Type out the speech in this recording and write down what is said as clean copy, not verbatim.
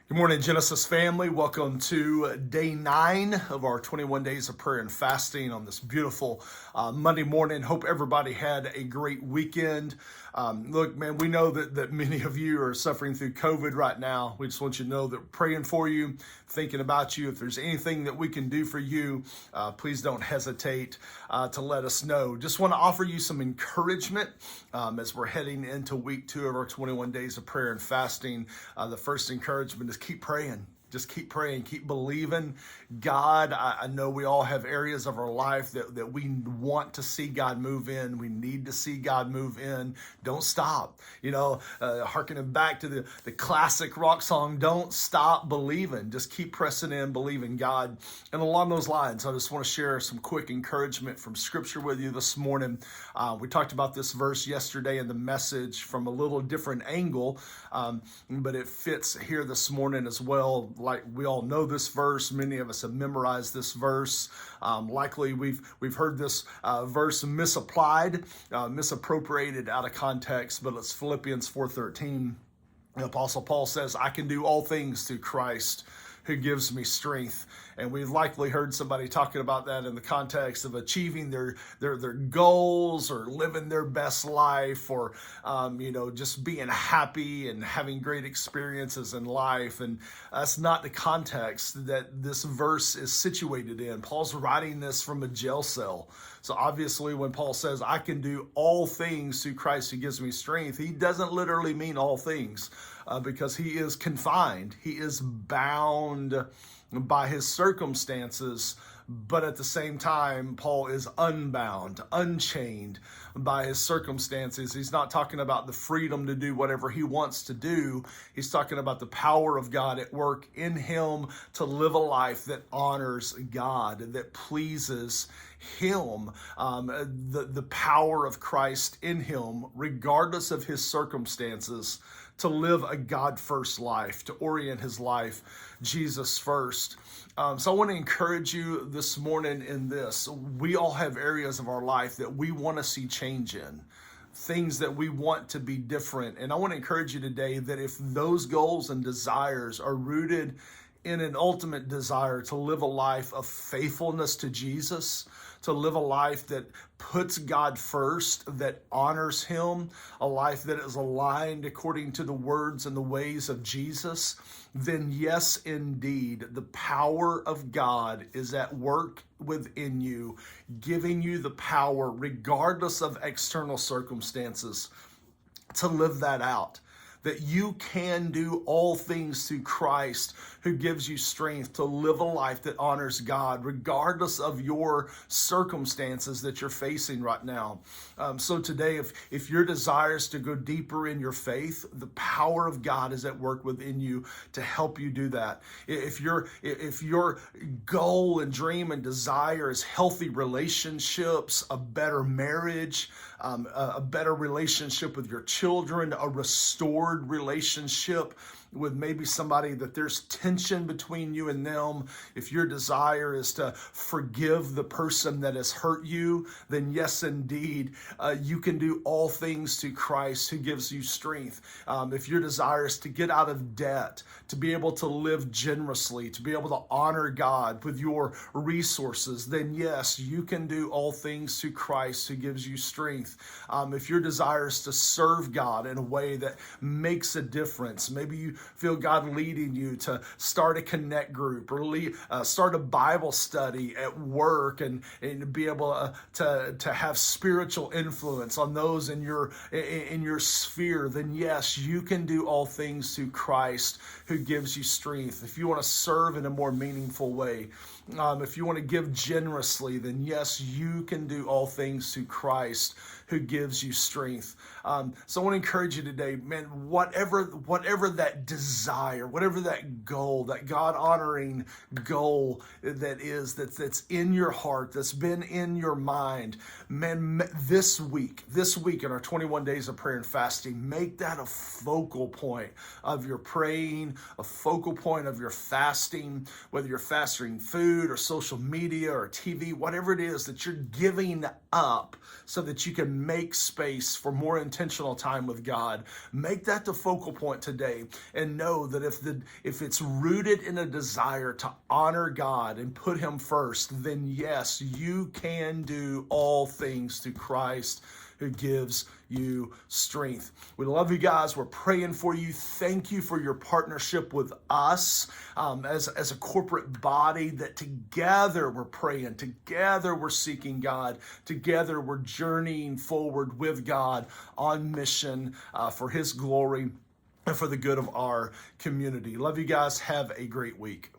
Good morning, Genesis family. Welcome to day 9 of our 21 days of prayer and fasting on this beautiful Monday morning. Hope everybody had a great weekend. Look, man, we know that many of you are suffering through COVID right now. We just want you to know that we're praying for you, thinking about you. If there's anything that we can do for you, please don't hesitate to let us know. Just want to offer you some encouragement as we're heading into week 2 of our 21 days of prayer and fasting. The first encouragement is keep praying. Just keep praying, keep believing God. I know we all have areas of our life that we want to see God move in. We need to see God move in. Don't stop. Harkening back to the classic rock song, don't stop believing. Just keep pressing in, believing God. And along those lines, I just want to share some quick encouragement from Scripture with you this morning. We talked about this verse yesterday in the message from a little different angle, but it fits here this morning as well. Like we all know this verse, many of us have memorized this verse. Likely we've heard this verse misapplied, misappropriated out of context, but it's Philippians 4:13. The Apostle Paul says, "I can do all things through Christ who gives me strength." And we've likely heard somebody talking about that in the context of achieving their goals or living their best life, or just being happy and having great experiences in life. And that's not the context that this verse is situated in. Paul's writing this from a jail cell. So obviously when Paul says, "I can do all things through Christ who gives me strength," he doesn't literally mean all things, because he is confined. He is bound by his circumstances, but at the same time, Paul is unbound, unchained by his circumstances. He's not talking about the freedom to do whatever he wants to do. He's talking about the power of God at work in him to live a life that honors God, that pleases him. The power of Christ in him, regardless of his circumstances, to live a God-first life, to orient his life Jesus first. So I want to encourage you this morning in this. We all have areas of our life that we want to see change in, things that we want to be different. And I want to encourage you today that if those goals and desires are rooted in an ultimate desire to live a life of faithfulness to Jesus, to live a life that puts God first, that honors him, a life that is aligned according to the words and the ways of Jesus, then yes, indeed, the power of God is at work within you, giving you the power, regardless of external circumstances, to live that out. That you can do all things through Christ who gives you strength to live a life that honors God, regardless of your circumstances that you're facing right now. So today, if your desire is to go deeper in your faith, the power of God is at work within you to help you do that. If your goal and dream and desire is healthy relationships, a better marriage, a better relationship with your children, a restored relationship with maybe somebody that there's tension between you and them, if your desire is to forgive the person that has hurt you, then yes, indeed, you can do all things through Christ who gives you strength. If your desire is to get out of debt, to be able to live generously, to be able to honor God with your resources, then yes, you can do all things through Christ who gives you strength. If your desire is to serve God in a way that makes a difference, maybe you feel God leading you to start a connect group or start a Bible study at work and be able to have spiritual influence on those in your sphere, then yes, you can do all things through Christ who gives you strength. If you want to serve in a more meaningful way, if you want to give generously, then yes, you can do all things through Christ who gives you strength. So I want to encourage you today, man, whatever that desire, whatever that goal, that God-honoring goal that's in your heart, that's been in your mind, man, this week in our 21 days of prayer and fasting, make that a focal point of your praying, a focal point of your fasting, whether you're fasting food or social media or TV, whatever it is that you're giving up so that you can make space for more intentional time with God. Make that the focal point today and know that if it's rooted in a desire to honor God and put him first, then yes, you can do all things through Christ who gives you strength. We love you guys. We're praying for you. Thank you for your partnership with us as a corporate body, that together we're praying, together we're seeking God, together we're journeying forward with God on mission for his glory and for the good of our community. Love you guys. Have a great week.